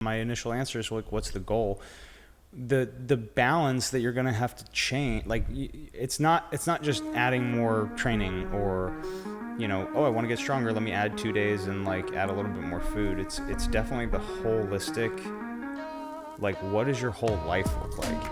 My initial answer is like, what's the goal? The balance that you're going to have to change, like it's not just adding more training or, I want to get stronger, let me add 2 days and like add a little bit more food. It's definitely the holistic, like what does your whole life look like?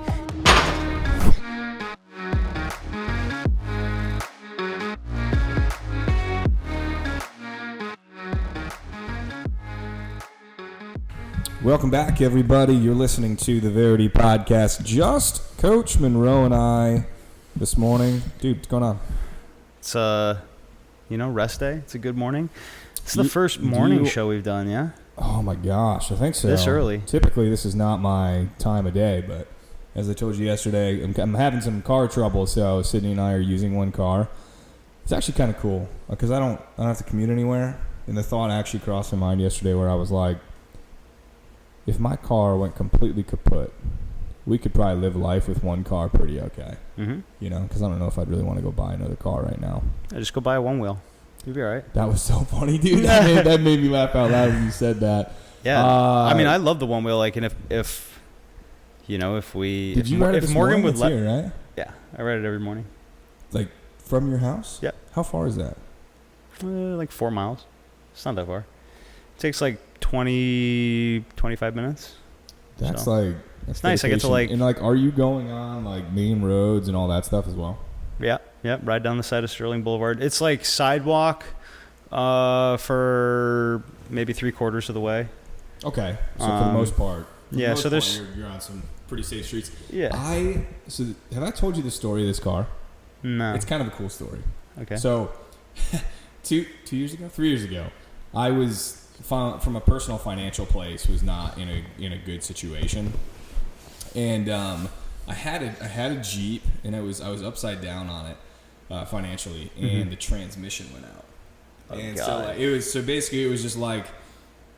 Welcome back, everybody. You're listening to the Verity podcast. Just Coach Monroe and I this morning. Dude, what's going on? It's rest day. It's a good morning. It's the first morning show we've done, yeah? Oh my gosh, I think so. This early. Typically, this is not my time of day, but as I told you yesterday, I'm having some car trouble, so Sydney and I are using one car. It's actually kind of cool because I don't have to commute anywhere. And the thought actually crossed my mind yesterday where I was like, if my car went completely kaput, we could probably live life with one car pretty okay. Mm-hmm. Because I don't know if I'd really want to go buy another car right now. I just go buy a one wheel. You'll be all right. That was so funny, dude. That made me laugh out loud when you said that. Yeah. I love the one wheel. Like, and if we... Did you ride it this morning? It's here, right? Yeah. I ride it every morning. Like, from your house? Yeah. How far is that? Like 4 miles. It's not that far. It takes like 25 minutes. That's it's nice. I get to and are you going on like main roads and all that stuff as well? Yeah. Right down the side of Sterling Boulevard. It's like sidewalk for maybe 3/4 of the way. Okay. So for the most part. Yeah. So you're on some pretty safe streets. Yeah. Have I told you the story of this car? No. It's kind of a cool story. Okay. So 3 years ago, I was from a personal financial place, was not in a good situation, and I had a Jeep, and I was upside down on it financially, and the transmission went out, so basically it was just like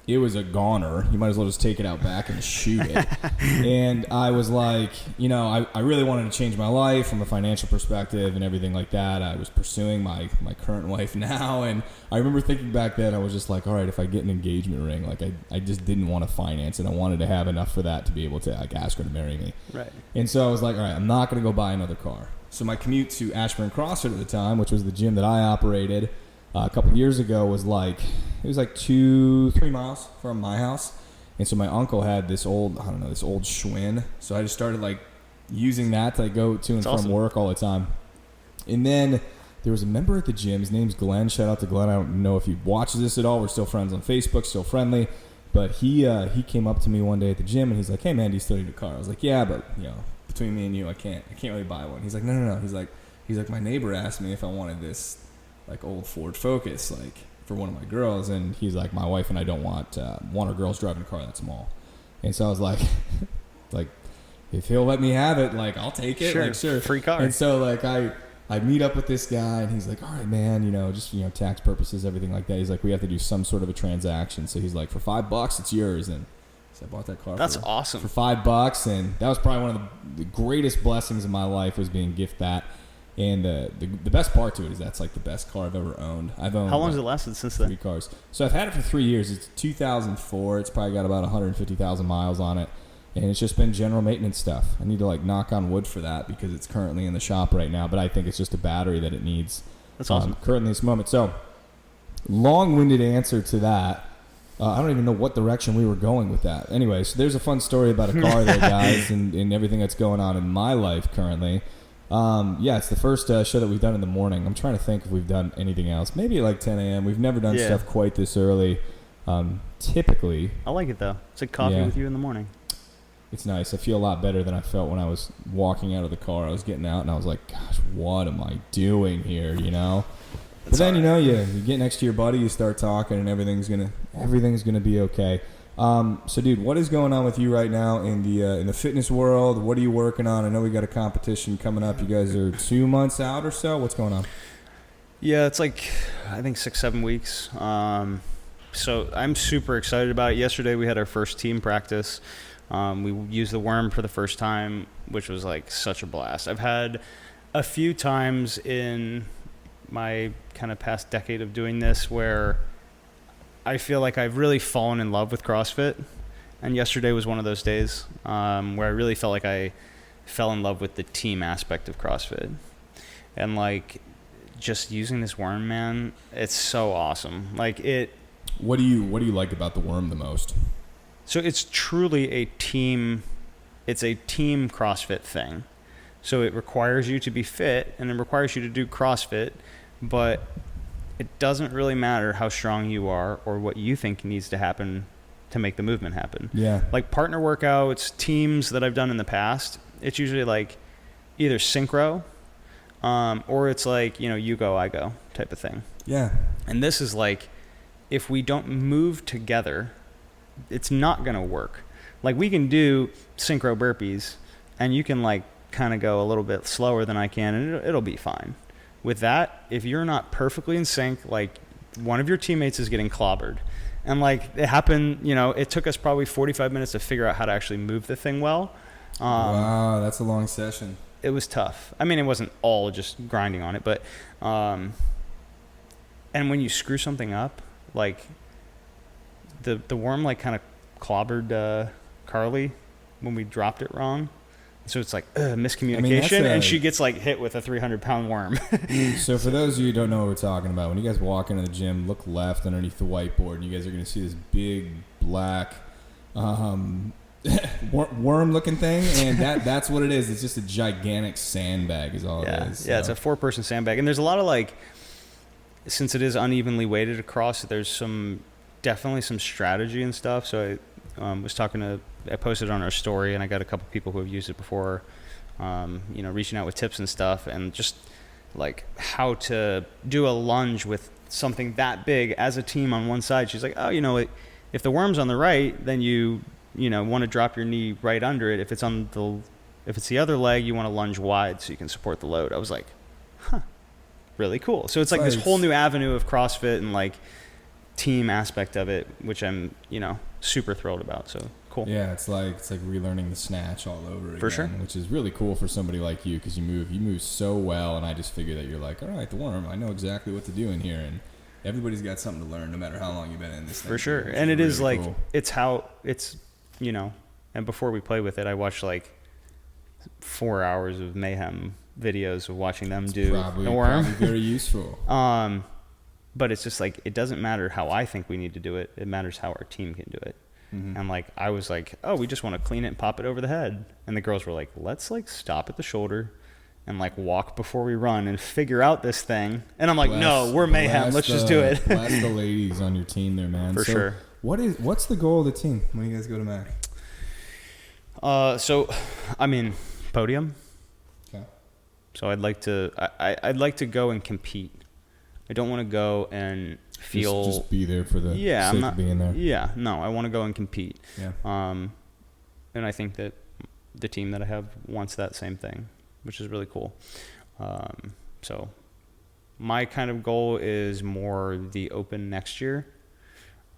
it was a goner. You might as well just take it out back and shoot it. And I was like, I really wanted to change my life from a financial perspective and everything like that. I was pursuing my current wife now. And I remember thinking back then, I was just like, all right, if I get an engagement ring, like I just didn't want to finance it. I wanted to have enough for that to be able to like ask her to marry me. Right. And so I was like, all right, I'm not going to go buy another car. So my commute to Ashburn CrossFit at the time, which was the gym that I operated a couple years ago, was like 2-3 miles from my house. And so my uncle had this old Schwinn. So I just started like using that to like go to and from work all the time. And then there was a member at the gym. His name's Glenn. Shout out to Glenn. I don't know if he watches this at all. We're still friends on Facebook, still friendly. But he came up to me one day at the gym and he's like, "Hey man, do you still need a car?" I was like, "Yeah, but between me and you, I can't really buy one." He's like, No. He's like, "My neighbor asked me if I wanted this like old Ford Focus, like for one of my girls," and he's like, "My wife and I don't want our girls driving a car that small." And so I was like, if he'll let me have it, like I'll take it. Sure, free car. And so like I meet up with this guy and he's like, "All right, man, just tax purposes, everything like that." He's like, "We have to do some sort of a transaction." So he's like, "For $5, it's yours." And so I bought that car. That's awesome. For $5, and that was probably one of the greatest blessings in my life, was being gifted that. And the best part to it is that's like the best car I've ever owned. I've owned. How long has it lasted since then? 3 cars. So I've had it for 3 years. It's 2004. It's probably got about 150,000 miles on it, and it's just been general maintenance stuff. I need to like knock on wood for that because it's currently in the shop right now. But I think it's just a battery that it needs. That's awesome. Currently, this moment. So long-winded answer to that. I don't even know what direction we were going with that. Anyway, so there's a fun story about a car there, guys, and everything that's going on in my life currently. It's the first show that we've done in the morning. I'm trying to think if we've done anything else. Maybe at like 10 a.m. We've never done stuff quite this early. Typically. I like it, though. It's like coffee with you in the morning. It's nice. I feel a lot better than I felt when I was walking out of the car. I was getting out, and I was like, gosh, what am I doing here, But then, you get next to your buddy, you start talking, and everything's gonna be okay. So, dude, what is going on with you right now in the fitness world? What are you working on? I know we got a competition coming up. You guys are 2 months out or so. What's going on? Yeah, it's like I think 6-7 weeks. So I'm super excited about it. Yesterday we had our first team practice. We used the worm for the first time, which was like such a blast. I've had a few times in my kind of past decade of doing this where I feel like I've really fallen in love with CrossFit, And yesterday was one of those days where I really felt like I fell in love with the team aspect of CrossFit. And like just using this worm, man, it's so awesome. Like it. What do you like about the worm the most? So it's truly a team. It's a team CrossFit thing. So it requires you to be fit and it requires you to do CrossFit, but it doesn't really matter how strong you are or what you think needs to happen to make the movement happen. Yeah. Like partner workouts, teams that I've done in the past, it's usually like either synchro, or it's like, you go, I go type of thing. Yeah. And this is like, if we don't move together, it's not going to work. Like we can do synchro burpees and you can like kind of go a little bit slower than I can and it'll be fine. With that, if you're not perfectly in sync, like one of your teammates is getting clobbered. And like it happened, it took us probably 45 minutes to figure out how to actually move the thing well. Wow, that's a long session. It was tough. I mean, it wasn't all just grinding on it, but and when you screw something up, like the worm like kind of clobbered Carly when we dropped it wrong. So it's like miscommunication, and she gets like hit with a 300-pound worm. So for those of you who don't know what we're talking about, when you guys walk into the gym, look left underneath the whiteboard, and you guys are going to see this big black worm-looking thing, and that's what it is. It's just a gigantic sandbag is all it is. Yeah, it's a 4-person sandbag, and there's a lot of like, since it is unevenly weighted across, there's definitely some strategy and stuff. So I posted on our story, and I got a couple people who have used it before, reaching out with tips and stuff, and just like how to do a lunge with something that big as a team on one side. She's like, oh, if the worm's on the right, then you want to drop your knee right under it. If it's the other leg, you want to lunge wide so you can support the load. I was like, really cool. So it's like this whole new avenue of CrossFit and like team aspect of it, which I'm, super thrilled about. So cool. Yeah, it's like relearning the snatch all over again. For sure. Which is really cool for somebody like you, because you move so well, and I just figure that you're like, all right, the worm, I know exactly what to do in here, and everybody's got something to learn no matter how long you've been in this thing. For sure. And it is like cool. It's how it's, and before we play with it, I watched like 4 hours of mayhem videos of watching them do the worm. Probably very useful. But it's just like, it doesn't matter how I think we need to do it. It matters how our team can do it. Mm-hmm. And like, I was like, oh, we just want to clean it and pop it over the head. And the girls were like, let's like stop at the shoulder and like walk before we run and figure out this thing. And I'm like, no, we're mayhem. Let's just do it. Bless the ladies on your team there, man. For sure. What's the goal of the team when you guys go to MAC? Podium. Okay. So I'd like to go and compete. I don't want to go and feel just be there for the sake of being there. Yeah, no, I want to go and compete. Yeah. And I think that the team that I have wants that same thing, which is really cool. So my kind of goal is more the Open next year.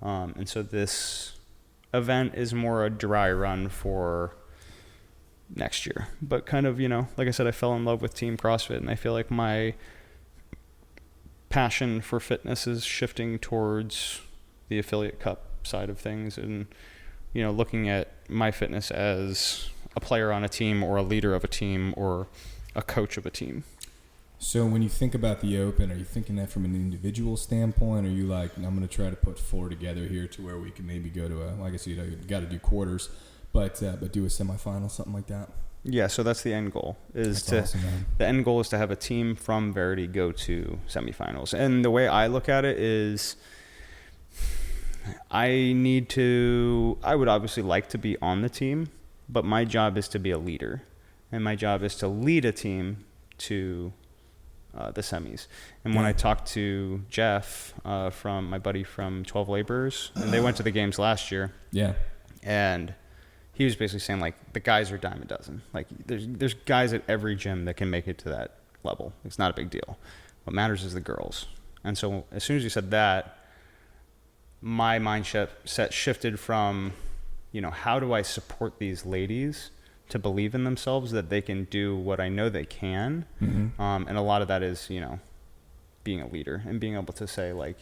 And so this event is more a dry run for next year. But kind of, like I said, I fell in love with Team CrossFit, and I feel like my passion for fitness is shifting towards the affiliate cup side of things, and looking at my fitness as a player on a team or a leader of a team or a coach of a team. So when you think about the Open, are you thinking that from an individual standpoint, or are you like, I'm going to try to put 4 together here to where we can maybe go to I guess you got to do quarters, but do a semifinal, something like that? Yeah, so that's the end goal. The end goal is to have a team from Verity go to semifinals. And the way I look at it is, I would obviously like to be on the team, but my job is to be a leader, and my job is to lead a team to the semis. And when I talked to Jeff, from my buddy from 12 Laborers, and they went to the games last year. Yeah. And he was basically saying, like, the guys are a dime a dozen. Like, there's guys at every gym that can make it to that level. It's not a big deal. What matters is the girls. And so as soon as you said that, my mindset shifted from, how do I support these ladies to believe in themselves that they can do what I know they can. Mm-hmm. And a lot of that is, being a leader and being able to say, like,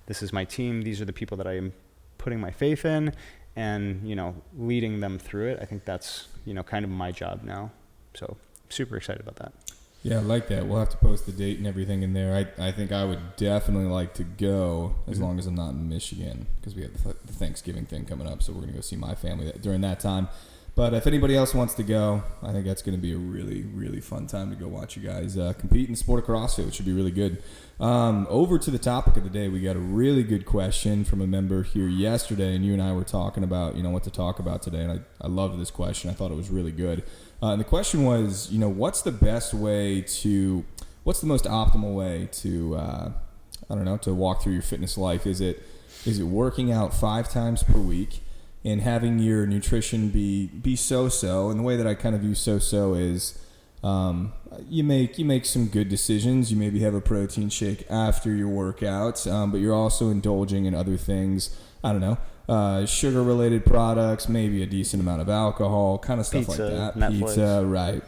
this is my team. These are the people that I am putting my faith in. and, leading them through it. I think that's, kind of my job now. So super excited about that. Yeah, I like that. We'll have to post the date and everything in there. I think I would definitely like to go as long as I'm not in Michigan, because we have the Thanksgiving thing coming up, so we're going to go see my family during that time. But if anybody else wants to go, I think that's going to be a really, really fun time to go watch you guys compete in the sport of CrossFit, which should be really good. Over to the topic of the day, we got a really good question from a member here yesterday, and you and I were talking about, what to talk about today, and I loved this question. I thought it was really good. And the question was, what's the most optimal way to, to walk through your fitness life? Is it working out 5 times per week and having your nutrition be so-so? And the way that I kind of view so-so is, you make some good decisions. You maybe have a protein shake after your workouts, but you're also indulging in other things. I don't know. Sugar-related products, maybe a decent amount of alcohol, kind of stuff like that. Netflix. Pizza, right.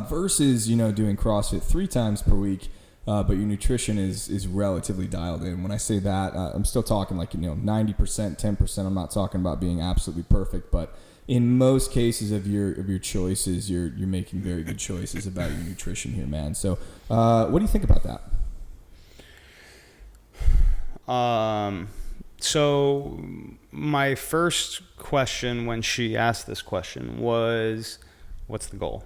Versus, doing CrossFit 3 times per week, but your nutrition is relatively dialed in. When I say that, I'm still talking 90%, 10%. I'm not talking about being absolutely perfect, but in most cases of your choices, you're making very good choices about your nutrition here, man. So, what do you think about that? So my first question when she asked this question was, what's the goal?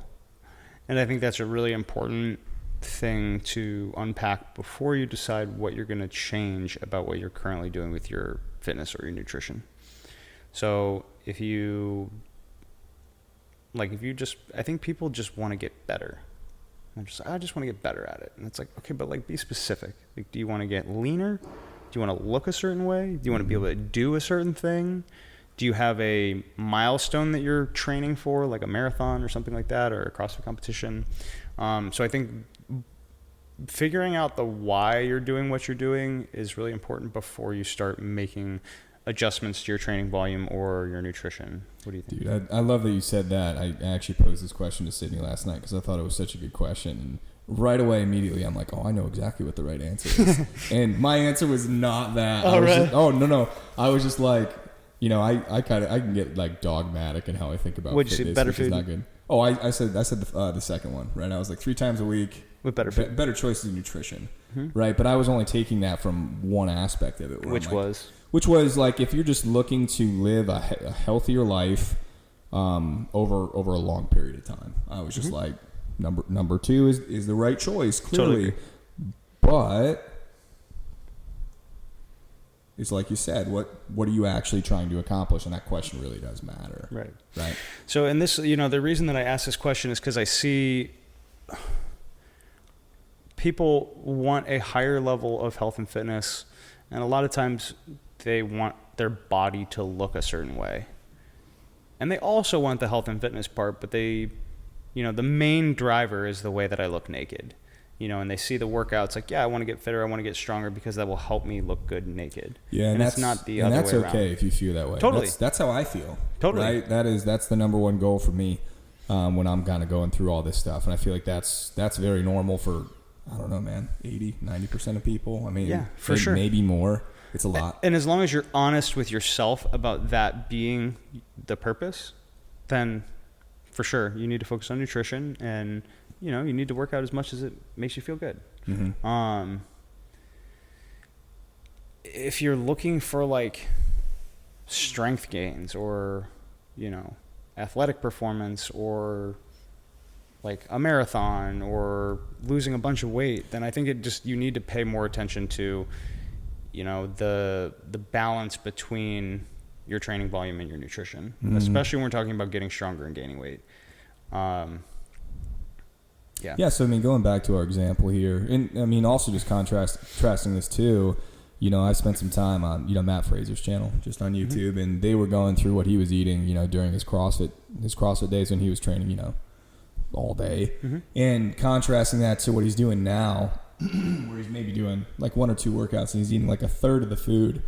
And I think that's a really important thing to unpack before you decide what you're going to change about what you're currently doing with your fitness or your nutrition. So I think people just want to get better. I just want to get better at it. And it's like, okay, but be specific. Do you want to get leaner? Do you want to look a certain way? Do you want to be able to do a certain thing? Do you have a milestone that you're training for, like a marathon or something like that, or a CrossFit competition? So I think figuring out the why you're doing what you're doing is really important before you start making adjustments to your training volume or your nutrition. What do you think? Dude, I love that you said that. I actually posed this question to Sydney last night because I thought it was such a good question. And right away, immediately, I'm like, oh, I know exactly what the right answer is. And my answer was not that. Oh, really? No. I was just like, I can get dogmatic in how I think about What'd fitness, you say, better which is food? not good. Oh, I said the second one, right? I was 3 times a week. With better food. Better choices in nutrition, right? But I was only taking that from one aspect of it. Which was if you're just looking to live a healthier life over a long period of time. I was just number 2 is the right choice, clearly. Totally. But it's like you said, what are you actually trying to accomplish? And that question really does matter. Right. So in this, the reason that I ask this question is because I see people want a higher level of health and fitness, and a lot of times they want their body to look a certain way. And they also want the health and fitness part, but the main driver is the way that I look naked. And they see the workouts I want to get fitter, I want to get stronger because that will help me look good naked. Yeah, and that's not the other way around. And that's okay if you feel that way. Totally. That's how I feel. Totally. Right? That's the number one goal for me when I'm kind of going through all this stuff. And I feel like that's very normal for, I don't know, man, 80, 90% of people. I mean, yeah, for sure. Maybe more. It's a lot. And as long as you're honest with yourself about that being the purpose, then for sure you need to focus on nutrition, and you need to work out as much as it makes you feel good. Mm-hmm. If you're looking for strength gains or athletic performance or a marathon or losing a bunch of weight, then I think you need to pay more attention to the balance between your training volume and your nutrition, especially when we're talking about getting stronger and gaining weight. Yeah. So going back to our example here, and also just contrasting this too, I spent some time on Matt Fraser's channel, just on YouTube, and they were going through what he was eating, during his CrossFit days when he was training, all day, and contrasting that to what he's doing now, where he's maybe doing 1 or 2 workouts and he's eating a third of the food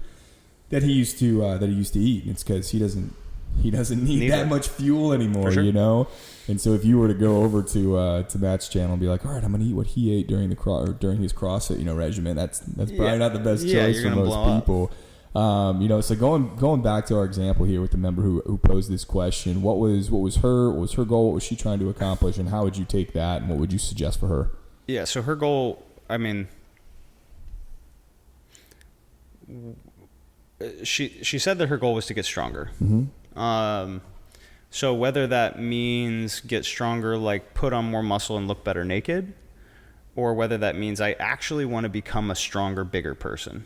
that he used to eat. And it's because he doesn't need that much fuel anymore, sure. And so if you were to go over to Matt's channel and be like, all right, I'm gonna eat what he ate during his CrossFit regimen, that's probably not the best choice for most people. So going back to our example here with the member who posed this question, what was her goal? What was she trying to accomplish, and how would you take that, and what would you suggest for her? Yeah. So her goal, I mean, she said that her goal was to get stronger. Mm-hmm. So whether that means get stronger, like put on more muscle and look better naked, or whether that means I actually want to become a stronger, bigger person.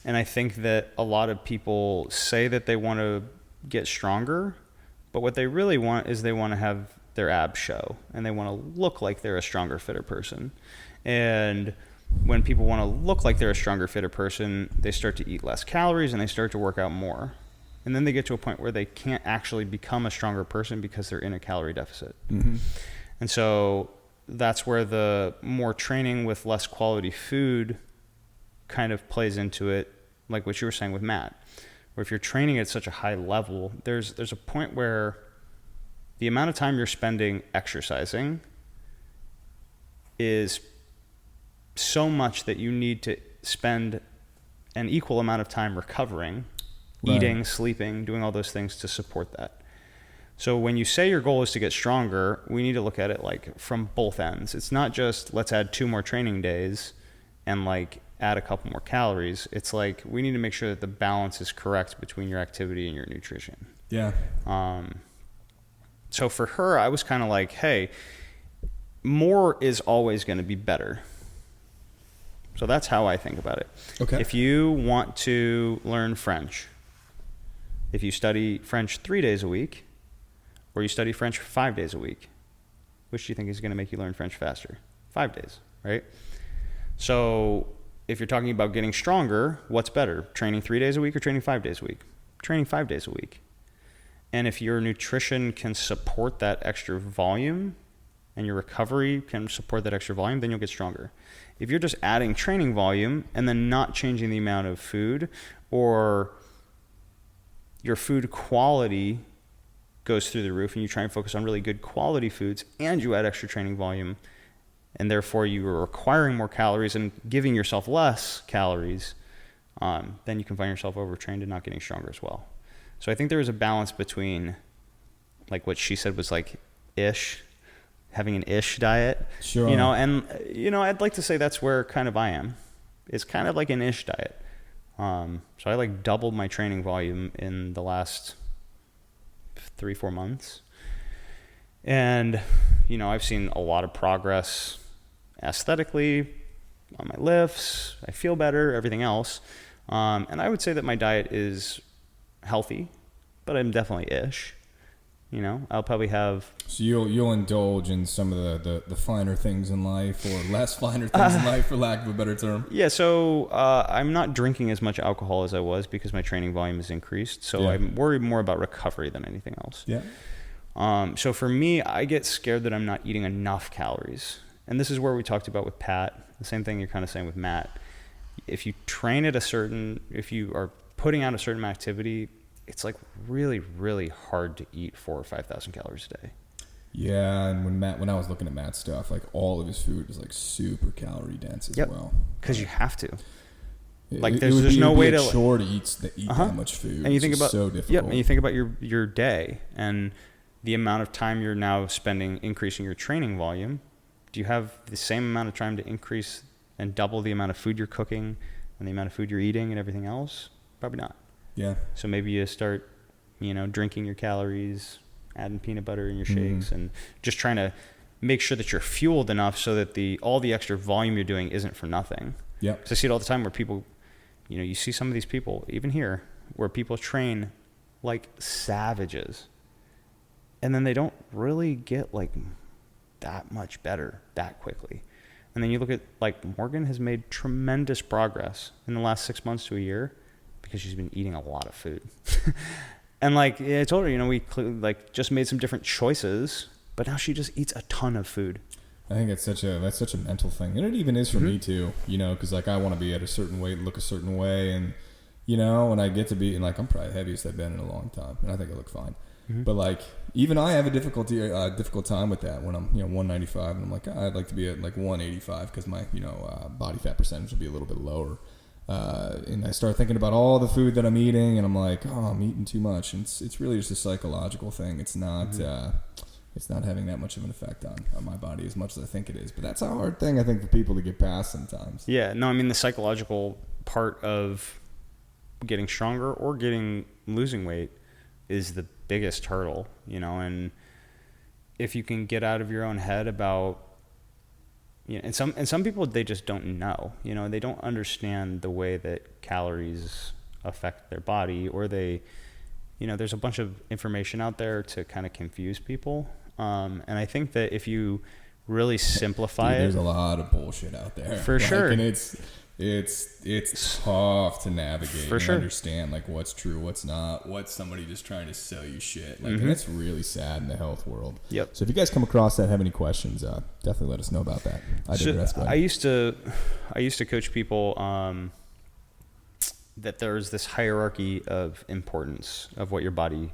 And I think that a lot of people say that they want to get stronger, but what they really want is they want to have their abs show, and they want to look like they're a stronger, fitter person. And when people want to look like they're a stronger, fitter person, they start to eat less calories and they start to work out more. And then they get to a point where they can't actually become a stronger person because they're in a calorie deficit. Mm-hmm. And so that's where the more training with less quality food kind of plays into it, like what you were saying with Matt, where if you're training at such a high level, there's a point where the amount of time you're spending exercising is so much that you need to spend an equal amount of time recovering, right, eating, sleeping, doing all those things to support that. So when you say your goal is to get stronger, we need to look at it like from both ends. It's not just let's add 2 more training days and like add a couple more calories. It's like we need to make sure that the balance is correct between your activity and your nutrition. Yeah. So for her, I was kind of like, hey, more is always going to be better. So that's how I think about it. Okay. If you want to learn French, if you study French 3 days a week, or you study French 5 days a week, which do you think is going to make you learn French faster? 5 days, right? So if you're talking about getting stronger, what's better? Training 3 days a week or training 5 days a week? Training 5 days a week. And if your nutrition can support that extra volume and your recovery can support that extra volume, then you'll get stronger. If you're just adding training volume and then not changing the amount of food, or your food quality goes through the roof and you try and focus on really good quality foods and you add extra training volume, and therefore you are requiring more calories and giving yourself less calories, then you can find yourself overtrained and not getting stronger as well. So I think there is a balance between like what she said was like having an ish diet, sure, and I'd like to say that's where kind of I am. It's kind of like an ish diet. So I like doubled my training volume in the last 3-4 months. And, I've seen a lot of progress aesthetically on my lifts. I feel better, everything else. And I would say that my diet is healthy, but I'm definitely ish. I'll probably have... So you'll indulge in some of the finer things in life, or less finer things in life, for lack of a better term. Yeah, so I'm not drinking as much alcohol as I was because my training volume has increased. So yeah, I'm worried more about recovery than anything else. Yeah. So for me, I get scared that I'm not eating enough calories. And this is where we talked about with Pat, the same thing you're kind of saying with Matt. If you train at if you are putting out a certain activity, it's like really, really hard to eat 4,000 or 5,000 calories a day. Yeah, and when I was looking at Matt's stuff, like all of his food was like super calorie dense as well. Because you have to. Like It there's no way to chore to eat that much food. And you think about so difficult. Yep, and you think about your day and the amount of time you're now spending increasing your training volume. Do you have the same amount of time to increase and double the amount of food you're cooking and the amount of food you're eating and everything else? Probably not. Yeah. So maybe you start, drinking your calories, adding peanut butter in your shakes, and just trying to make sure that you're fueled enough so that all the extra volume you're doing isn't for nothing. Yeah. Because I see it all the time where people, you see some of these people, even here, where people train like savages, and then they don't really get like that much better that quickly. And then you look at like Morgan has made tremendous progress in the last 6 months to a year because she's been eating a lot of food. And like I told her, we just made some different choices, but now she just eats a ton of food. I think that's such a mental thing, and it even is for me too. Because like I want to be at a certain weight, look a certain way, and when I get to be, and like I'm probably the heaviest I've been in a long time, and I think I look fine. But like even I have a difficult time with that when I'm 195, and I'm like I'd like to be at like 185 because my body fat percentage will be a little bit lower. And I start thinking about all the food that I'm eating, and I'm like, oh, I'm eating too much. And it's really just a psychological thing. It's not it's not having that much of an effect on my body as much as I think it is. But that's a hard thing, I think, for people to get past sometimes. Yeah, no, I mean, the psychological part of getting stronger or losing weight is the biggest hurdle, and if you can get out of your own head about, and some people, they just don't know, they don't understand the way that calories affect their body, or there's a bunch of information out there to kind of confuse people. And I think that if you really simplify there's a lot of bullshit out there. For sure. And it's tough to navigate and understand what's true, what's not, what's somebody just trying to sell you shit. And it's really sad in the health world. Yep. So if you guys come across that, have any questions, definitely let us know about that. I used to coach people that there's this hierarchy of importance of what your body,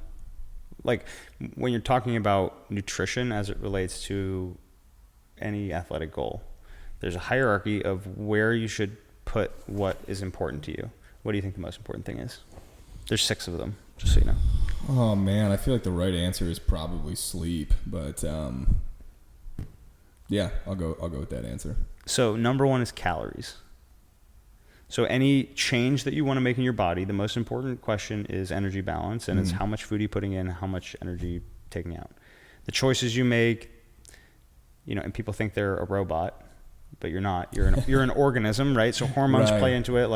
when you're talking about nutrition as it relates to any athletic goal, there's a hierarchy of where you should put what is important to you. What do you think the most important thing is? There's 6 of them, just so you know. Oh man, I feel like the right answer is probably sleep, but yeah, I'll go with that answer. So number 1 is calories. So any change that you want to make in your body, the most important question is energy balance, and it's how much food you're putting in, how much energy taking out. The choices you make, and people think they're a robot, but you're not. You're an organism, right? So hormones play into it.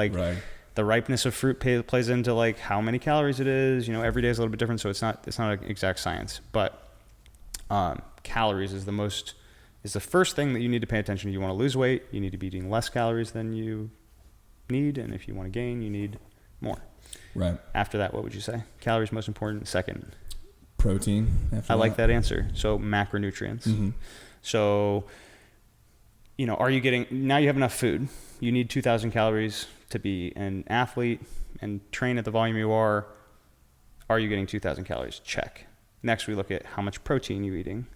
The ripeness of fruit plays into how many calories it is. Every day is a little bit different, so it's not an exact science. But calories is the first thing that you need to pay attention to. You want to lose weight, you need to be eating less calories than you need, and if you want to gain, you need more. Right. After that, what would you say? Calories most important. Second, protein. I like that answer. So macronutrients. So, are you getting, now you have enough food, you need 2,000 calories to be an athlete and train at the volume you are you getting 2,000 calories? Check. Next, we look at how much protein you're eating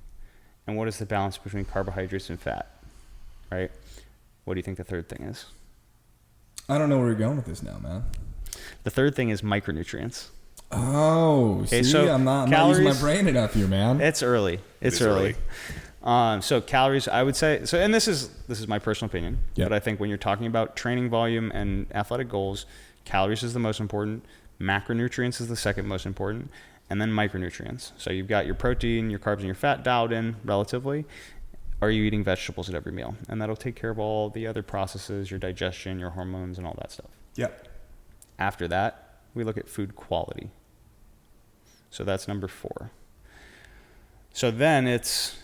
and what is the balance between carbohydrates and fat, right? What do you think the third thing is? I don't know where you're going with this now, man. The third thing is micronutrients. Oh, okay, see, so I'm not using my brain enough here, man. It's early. It's early. So calories, I would say, and this is my personal opinion, but I think when you're talking about training volume and athletic goals, calories is the most important, macronutrients is the second most important, and then micronutrients. So you've got your protein, your carbs, and your fat dialed in relatively. Are you eating vegetables at every meal? And that'll take care of all the other processes, your digestion, your hormones, and all that stuff. Yep. After that, we look at food quality. So that's number 4. So then it's,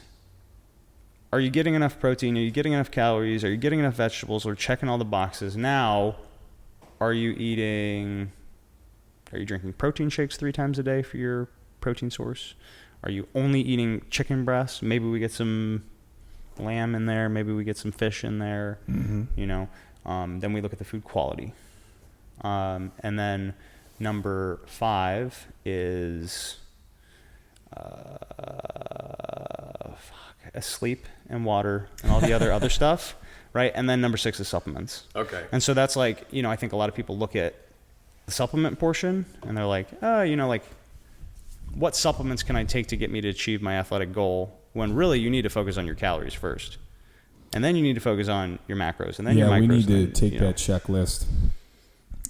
are you getting enough protein? Are you getting enough calories? Are you getting enough vegetables? We're checking all the boxes. Now, are you drinking protein shakes 3 times a day for your protein source? Are you only eating chicken breasts? Maybe we get some lamb in there. Maybe we get some fish in there. Then we look at the food quality. And then number 5 is sleep and water and all the other stuff, right? And then number 6 is supplements. Okay. And so that's I think a lot of people look at the supplement portion and they're like, what supplements can I take to get me to achieve my athletic goal? When really you need to focus on your calories first. And then you need to focus on your macros and then your micros. Yeah, we need to take that checklist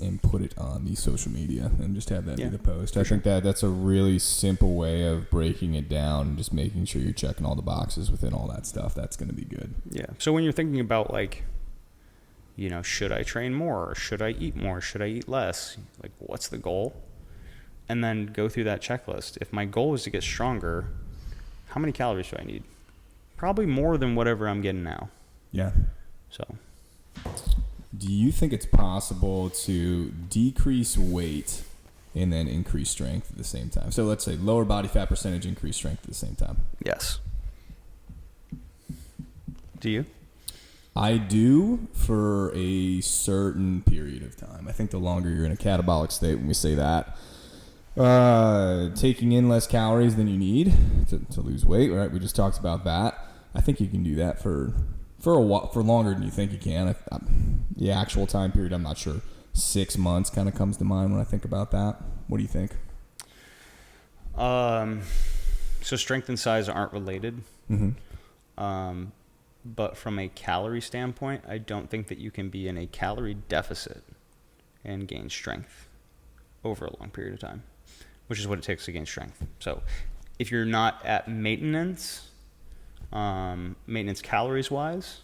and put it on the social media and just have that be the post. I think that's a really simple way of breaking it down and just making sure you're checking all the boxes within all that stuff. That's going to be good. Yeah. So when you're thinking about should I train more? Or should I eat more? Should I eat less? What's the goal? And then go through that checklist. If my goal is to get stronger, how many calories do I need? Probably more than whatever I'm getting now. Yeah. So. Do you think it's possible to decrease weight and then increase strength at the same time? So let's say lower body fat percentage, increase strength at the same time. Yes. Do you? I do for a certain period of time. I think the longer you're in a catabolic state, when we say that, taking in less calories than you need to lose weight, right? We just talked about that. I think you can do that for longer than you think you can. The actual time period, I'm not sure. 6 months kind of comes to mind when I think about that. What do you think? So strength and size aren't related. Mm-hmm. But from a calorie standpoint, I don't think that you can be in a calorie deficit and gain strength over a long period of time, which is what it takes to gain strength. So if you're not at maintenance calories wise,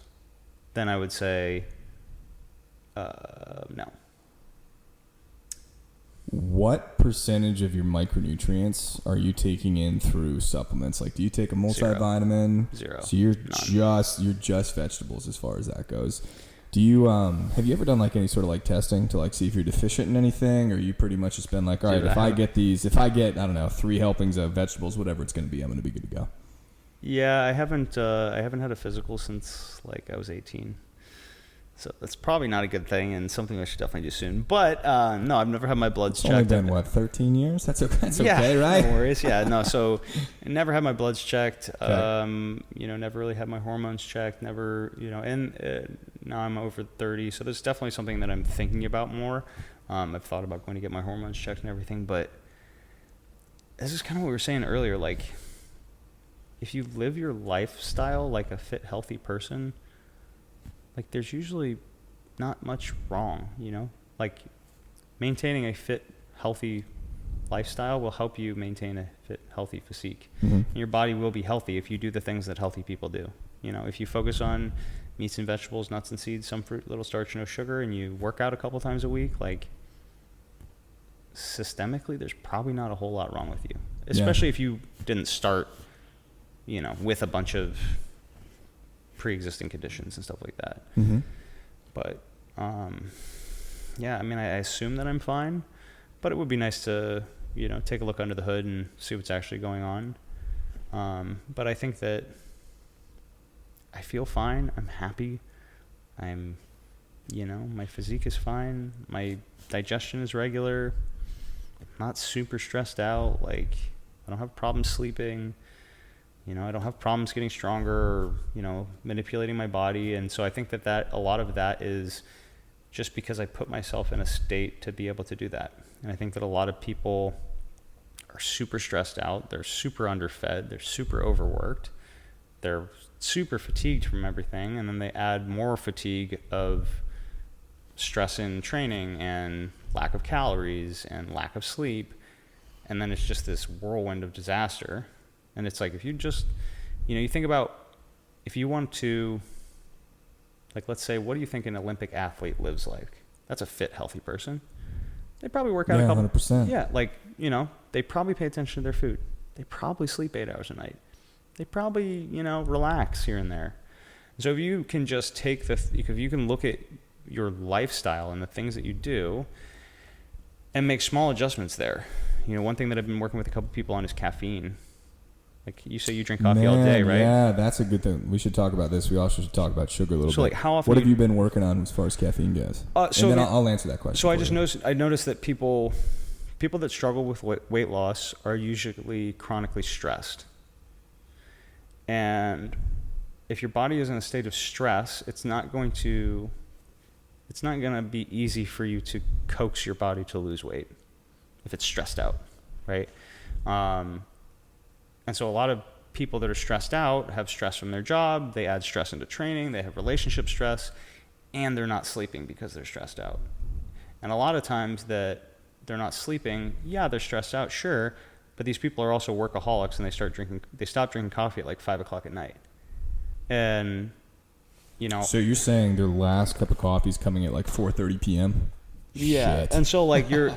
then I would say no. What percentage of your micronutrients are you taking in through supplements? Like, do you take a multivitamin? Zero. So you're just vegetables as far as that goes. Do you have you ever done like any sort of like testing to like see if you're deficient in anything, or you pretty much just been like, all right, if I get I don't know 3 helpings of vegetables, whatever it's going to be, I'm going to be good to go. Yeah, I haven't had a physical since like I was 18. So that's probably not a good thing, and something I should definitely do soon. But no, I've never had my bloods checked. It's only been, 13 years? That's okay, right? No worries. Yeah, no, so I never had my bloods checked. Okay. Never really had my hormones checked. Never, and now I'm over 30, so there's definitely something that I'm thinking about more. I've thought about going to get my hormones checked and everything, but this is kind of what we were saying earlier. Like, if you live your lifestyle like a fit, healthy person, like there's usually not much wrong, like maintaining a fit, healthy lifestyle will help you maintain a fit, healthy physique. Mm-hmm. And your body will be healthy if you do the things that healthy people do. If you focus on meats and vegetables, nuts and seeds, some fruit, little starch, no sugar, and you work out a couple times a week, like systemically, there's probably not a whole lot wrong with you, especially if you didn't start, with a bunch of pre-existing conditions and stuff like that. Mm-hmm. But I assume that I'm fine, but it would be nice to take a look under the hood and see what's actually going on. But I think that I feel fine. I'm happy. I'm my physique is fine. My digestion is regular. I'm not super stressed out. Like, I don't have problems sleeping. I don't have problems getting stronger or, manipulating my body. And so I think that a lot of that is just because I put myself in a state to be able to do that. And I think that a lot of people are super stressed out. They're super underfed. They're super overworked. They're super fatigued from everything. And then they add more fatigue of stress in training and lack of calories and lack of sleep. And then it's just this whirlwind of disaster. And it's like, if you just, you think about, if you want to, like, let's say, what do you think an Olympic athlete lives like? That's a fit, healthy person. They probably work out a couple. 100%. Yeah, like, they probably pay attention to their food. They probably sleep 8 hours a night. They probably, relax here and there. So if you can just if you can look at your lifestyle and the things that you do and make small adjustments there. One thing that I've been working with a couple people on is caffeine. Like, you say you drink coffee all day, right? Yeah, that's a good thing. We should talk about this. We also should talk about sugar a little bit. So, like, how often? What have you been working on as far as caffeine goes? And then I'll answer that question. So I noticed that people that struggle with weight loss are usually chronically stressed. And if your body is in a state of stress, it's not going to be easy for you to coax your body to lose weight if it's stressed out, right? And so a lot of people that are stressed out have stress from their job. They add stress into training. They have relationship stress, and they're not sleeping because they're stressed out. And a lot of times that they're not sleeping, they're stressed out, sure, but these people are also workaholics, and they stop drinking coffee at like 5 o'clock at night. And, So you're saying their last cup of coffee is coming at like 4:30 p.m.? Yeah. Shit. And so like the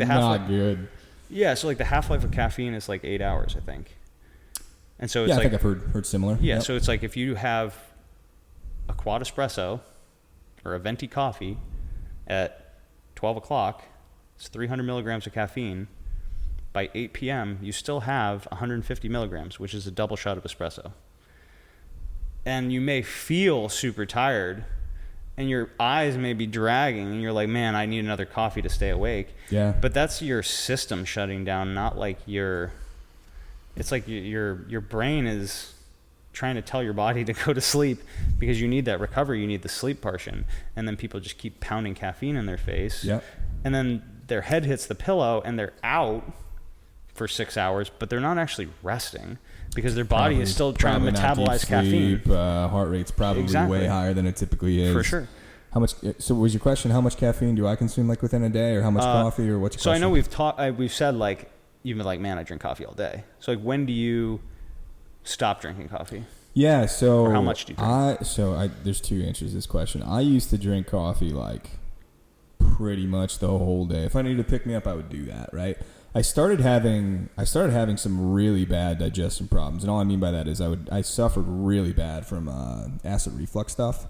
half-life. Not good. Yeah, so like the half-life of caffeine is like 8 hours, I think. And so it's I think I've heard similar. Yeah, Yep. So it's like if you have a quad espresso or a venti coffee at 12 o'clock, it's 300 milligrams of caffeine. By 8 p.m., you still have 150 milligrams, which is a double shot of espresso. And you may feel super tired, and your eyes may be dragging, and you're like, man, I need another coffee to stay awake. Yeah. But that's your system shutting down, not like it's like your brain is trying to tell your body to go to sleep because you need that recovery, you need the sleep portion. And then people just keep pounding caffeine in their face. Yep. And then their head hits the pillow and they're out for 6 hours, but they're not actually resting because their body is still trying to metabolize caffeine. Heart rate's probably way higher than it typically is. For sure. How much? So was your question, how much caffeine do I consume like within a day, or how much coffee, or what's your question? So I know we've said like, you've been like, man, I drink coffee all day. So like, when do you stop drinking coffee? Yeah. So or how much do you drink? There's two answers to this question. I used to drink coffee like pretty much the whole day. If I needed to pick me up, I would do that. Right. I started having some really bad digestion problems, and all I mean by that is I suffered really bad from acid reflux stuff.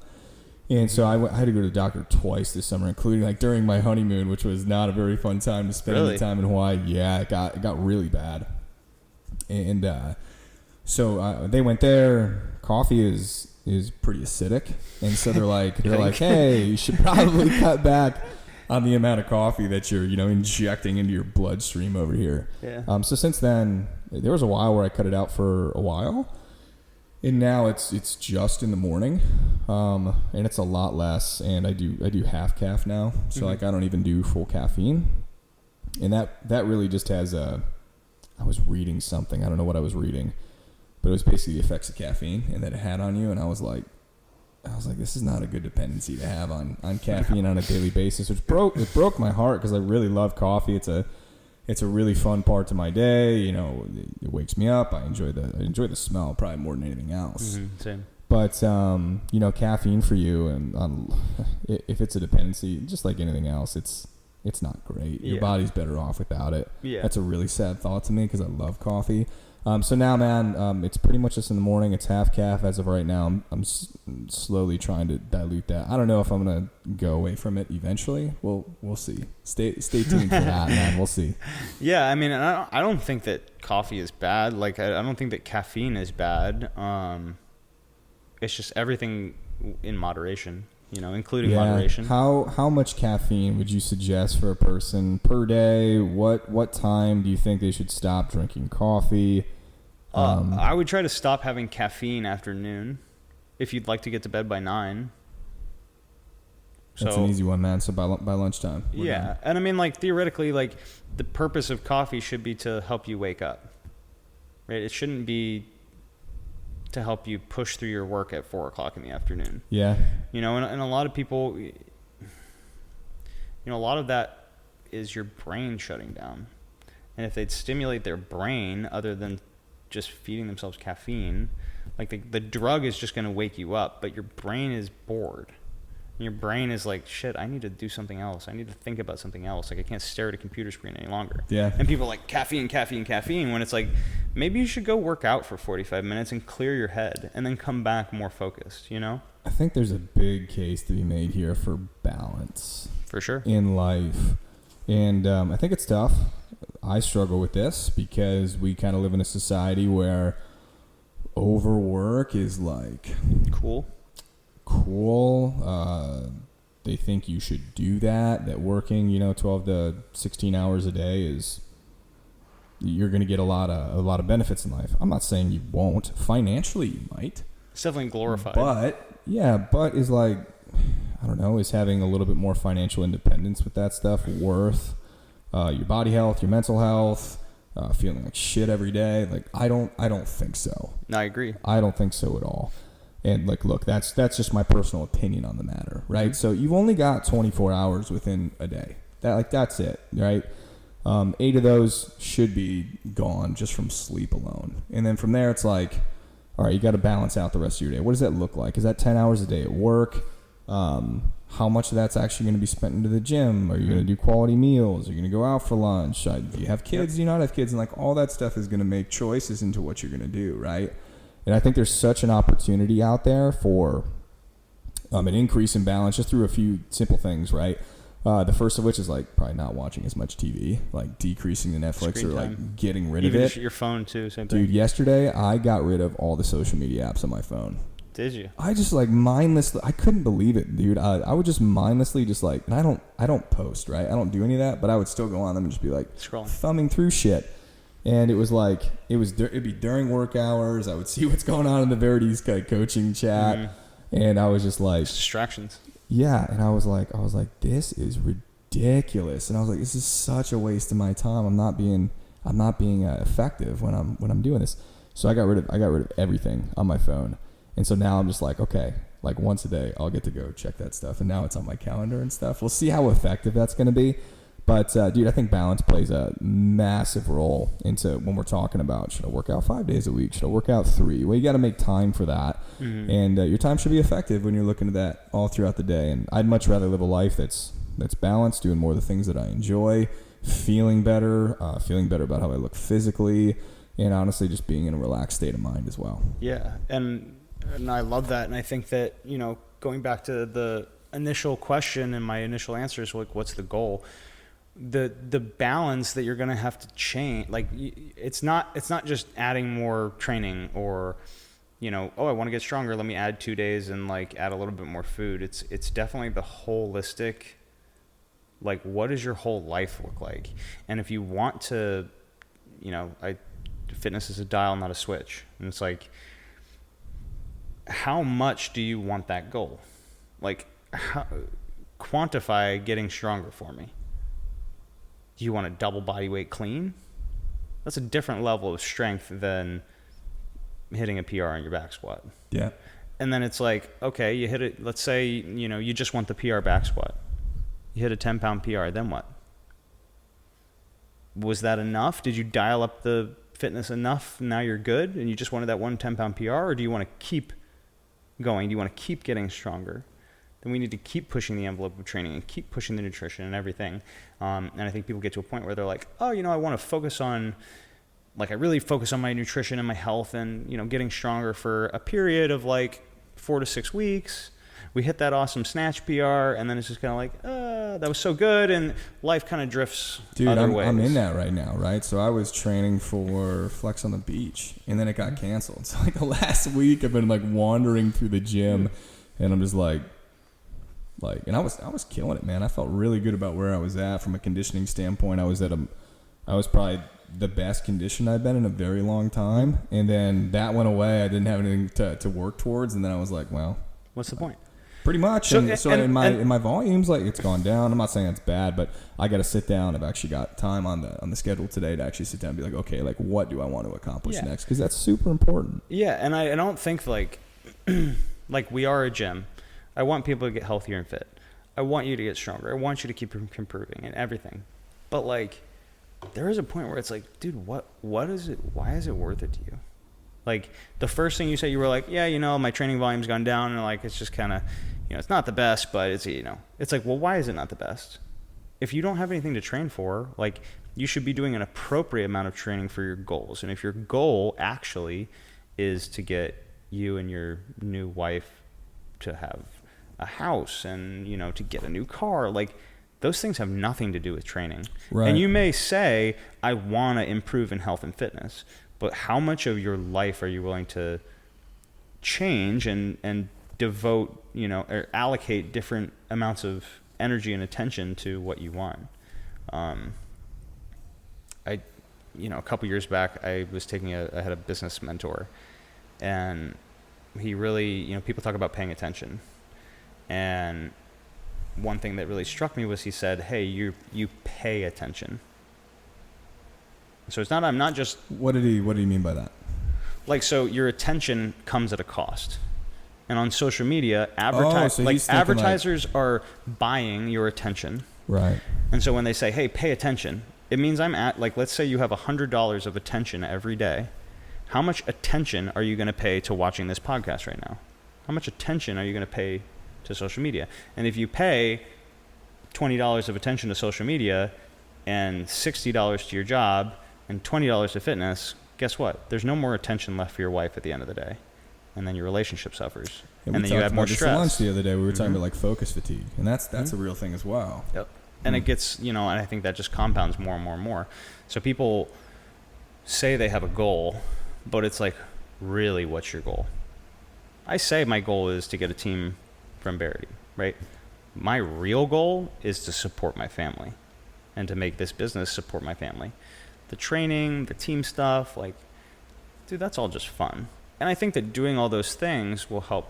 And so I had to go to the doctor twice this summer, including like during my honeymoon, which was not a very fun time to spend the time in Hawaii. Yeah, it got really bad. And so they went there. Coffee is pretty acidic, and so they're like, hey, you should probably cut back on the amount of coffee that you're injecting into your bloodstream over here. Yeah. So since then, there was a while where I cut it out for a while. And now it's just in the morning, and it's a lot less. And I do half calf now, so like I don't even do full caffeine, and that really just has I was reading something, I don't know what I was reading, but it was basically the effects of caffeine and that it had on you, and I was like, this is not a good dependency to have on caffeine on a daily basis, which broke my heart because I really love coffee. It's a really fun part to my day. It wakes me up. I enjoy the smell probably more than anything else. Same. But caffeine for you, and if it's a dependency, just like anything else, it's not great. Your body's better off without it. Yeah. That's a really sad thought to me because I love coffee. So now, man, it's pretty much just in the morning. It's half calf as of right now. I'm slowly trying to dilute that. I don't know if I'm gonna go away from it eventually. We'll see. Stay tuned for that, man. We'll see. Yeah, I mean, I don't think that coffee is bad. Like, I don't think that caffeine is bad. It's just everything in moderation. Including moderation. How much caffeine would you suggest for a person per day? What time do you think they should stop drinking coffee? I would try to stop having caffeine after noon if you'd like to get to bed by 9. That's an easy one, man. So by lunchtime. Yeah. And I mean, like, theoretically, like, the purpose of coffee should be to help you wake up. Right? It shouldn't be to help you push through your work at 4 o'clock in the afternoon. Yeah. And a lot of people, a lot of that is your brain shutting down. And if they'd stimulate their brain other than just feeding themselves caffeine, like the drug is just going to wake you up, but your brain is bored. And your brain is like, shit, I need to do something else. I need to think about something else. Like, I can't stare at a computer screen any longer. Yeah. And people are like, caffeine, when it's like, maybe you should go work out for 45 minutes and clear your head and then come back more focused, I think there's a big case to be made here for balance. For sure. In life. And I think it's tough. I struggle with this because we kind of live in a society where overwork is like cool. They think you should do that working 12 to 16 hours a day you're going to get a lot of benefits in life. I'm not saying you won't. Financially you might. It's definitely glorified. But is like, I don't know, is having a little bit more financial independence with that stuff worth your body health, your mental health, feeling like shit every day? Like, I don't think so. No, I agree. I don't think so at all. And like, look, that's just my personal opinion on the matter, right? Mm-hmm. So you've only got 24 hours within a day. That's it, right? 8 of those should be gone just from sleep alone. And then from there, it's like, all right, you got to balance out the rest of your day. What does that look like? Is that 10 hours a day at work? How much of that's actually going to be spent into the gym? Are you going to do quality meals? Are you going to go out for lunch? Do you have kids? Yep. Do you not have kids? And like, all that stuff is going to make choices into what you're going to do, right? And I think there's such an opportunity out there for an increase in balance just through a few simple things, right? The first of which is like probably not watching as much TV, like decreasing the Netflix screen or like time. Getting rid of it. Your phone too, same thing. Dude, yesterday I got rid of all the social media apps on my phone. Did you? I just like mindlessly, I couldn't believe it, dude. I would just mindlessly just like, and I don't post, right? I don't do any of that, but I would still go on them and just be like scrolling, thumbing through shit. And it was like, it'd be during work hours. I would see what's going on in the Verity's coaching chat. And I was just like, It's distractions. yeah. And I was like, this is ridiculous. And I was like, this is such a waste of my time. I'm not being effective when I'm doing this. So I got rid of everything on my phone. And so now I'm just like, okay, like once a day I'll get to go check that stuff. And now it's on my calendar and stuff. We'll see how effective that's going to be. But dude, I think balance plays a massive role into when we're talking about, should I work out 5 days a week? Should I work out 3? Well, you got to make time for that. And your time should be effective when you're looking at that all throughout the day. And I'd much rather live a life that's balanced, doing more of the things that I enjoy, feeling better about how I look physically, and honestly just being in a relaxed state of mind as well. Yeah, and I love that. And I think that, going back to the initial question and my initial answer is like, what's the goal? The balance that you're going to have to change, like it's not just adding more training or, I want to get stronger, let me add 2 days and like add a little bit more food. It's definitely the holistic, like what does your whole life look like? And if you want to, fitness is a dial, not a switch. And it's like, how much do you want that goal? Like, quantify getting stronger for me. Do you want a double body weight clean? That's a different level of strength than hitting a PR on your back squat. Yeah. And then it's like, okay, you hit it. Let's say, you just want the PR back squat. You hit a 10-pound PR, then what? Was that enough? Did you dial up the fitness enough? Now you're good and you just wanted that one 10-pound PR, or do you want to keep going? Do you want to keep getting stronger? Then we need to keep pushing the envelope of training and keep pushing the nutrition and everything. And I think people get to a point where they're like, oh, I want to focus on, like I really focus on my nutrition and my health and, getting stronger for a period of like 4 to 6 weeks. We hit that awesome snatch PR, and then it's just kind of like, that was so good, and life kind of drifts other ways. I'm in that right now, right? So I was training for Flex on the Beach, and then it got canceled. So like the last week, I've been like wandering through the gym, and I'm just like, and I was killing it, man. I felt really good about where I was at from a conditioning standpoint. I was probably the best condition I've been in a very long time, and then that went away. I didn't have anything to work towards, and then I was like, well, what's the point? Pretty much. So in my volumes, like it's gone down. I'm not saying it's bad, but I got to sit down. I've actually got time on the schedule today to actually sit down and be like, okay, like what do I want to accomplish next? Because that's super important. Yeah, and I don't think like like we are a gym. I want people to get healthier and fit. I want you to get stronger. I want you to keep improving and everything. But like, there is a point where it's like, dude, what is it? Why is it worth it to you? Like the first thing you said, you were like, yeah, my training volume's gone down, and like it's just kind of, it's not the best, but it's it's like, well, why is it not the best? If you don't have anything to train for, like you should be doing an appropriate amount of training for your goals. And if your goal actually is to get you and your new wife to have a house and to get a new car, like those things have nothing to do with training. Right. And you may say, I want to improve in health and fitness, but how much of your life are you willing to change and devote, or allocate different amounts of energy and attention to what you want? A couple years back, I was I had a business mentor, and he really, people talk about paying attention. And one thing that really struck me was he said, hey, you pay attention. So it's not, I'm not just... What did he mean by that? Like, so your attention comes at a cost. And on social media, advertisers are buying your attention. Right. And so when they say, hey, pay attention, it means let's say you have $100 of attention every day. How much attention are you going to pay to watching this podcast right now? How much attention are you going to pay to social media? And if you pay $20 of attention to social media and $60 to your job and $20 to fitness, guess what? There's no more attention left for your wife at the end of the day. And then your relationship suffers. And then you have more stress. Lunch the other day, we were talking about like focus fatigue, and that's a real thing as well. Yep. And it gets, and I think that just compounds more and more and more. So people say they have a goal, but it's like, really, what's your goal? I say my goal is to get a team from Verity, right? My real goal is to support my family and to make this business support my family. the training, the team stuff, like, dude, that's all just fun. And I think that doing all those things will help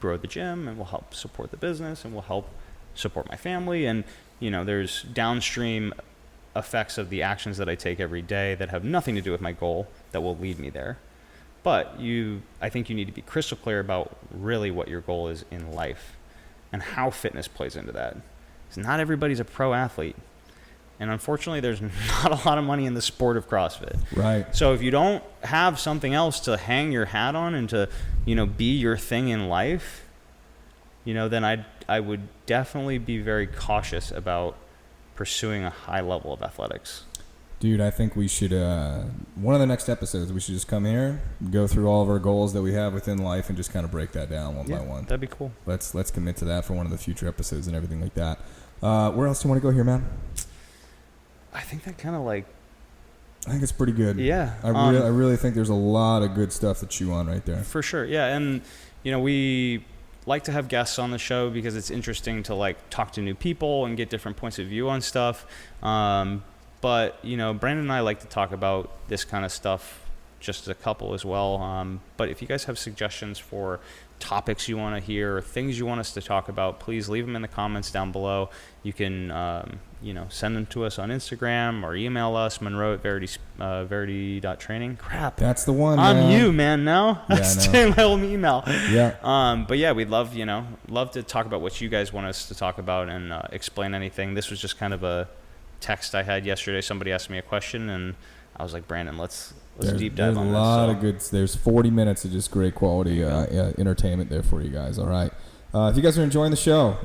grow the gym and will help support the business and will help support my family. And, you know, there's downstream effects of the actions that I take every day that have nothing to do with my goal that will lead me there. But I think you need to be crystal clear about really what your goal is in life and how fitness plays into that. Because not everybody's a pro athlete. And unfortunately, there's not a lot of money in the sport of CrossFit. Right. So if you don't have something else to hang your hat on and to, you know, be your thing in life, you know, then I would definitely be very cautious about pursuing a high level of athletics. Dude, I think we should, one of the next episodes, we should just come here, go through all of our goals that we have within life and just kind of break that down one by one. That'd be cool. Let's commit to that for one of the future episodes and everything like that. Where else do you want to go here, man? I think that kind of like... I think it's pretty good. Yeah. I really think there's a lot of good stuff to chew on right there. For sure. Yeah. And, you know, we like to have guests on the show because it's interesting to like talk to new people and get different points of view on stuff. But, you know, Brandon and I like to talk about this kind of stuff just as a couple as well. But if you guys have suggestions for topics you want to hear or things you want us to talk about, please leave them in the comments down below. You can, you know, send them to us on Instagram or email us, Monroe at Verity.training. Crap. That's the one, I'm man. you, man, now. Yeah, I'm saying my old email. Yeah. But yeah, we'd love to talk about what you guys want us to talk about and explain anything. This was just kind of a text I had yesterday. Somebody asked me a question and I was like, Brandon, let's deep dive on this. There's a lot of good. There's 40 minutes of just great quality entertainment there for you guys. All right. If you guys are enjoying the show,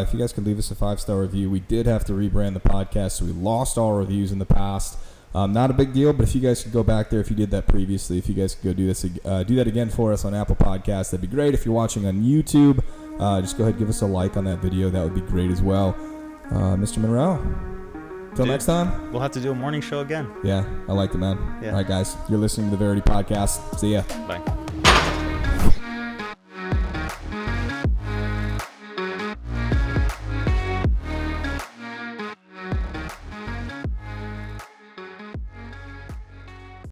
if you guys could leave us a 5-star review. We did have to rebrand the podcast, so we lost all reviews in the past. Not a big deal, but if you guys could go back there, if you did that previously, if you guys could go do that again for us on Apple Podcasts, that'd be great. If you're watching on YouTube, just go ahead and give us a like on that video. That would be great as well. Mr. Monroe. Till next time. We'll have to do a morning show again. Yeah, I like it, man. Yeah. All right, guys. You're listening to the Verity Podcast. See ya. Bye.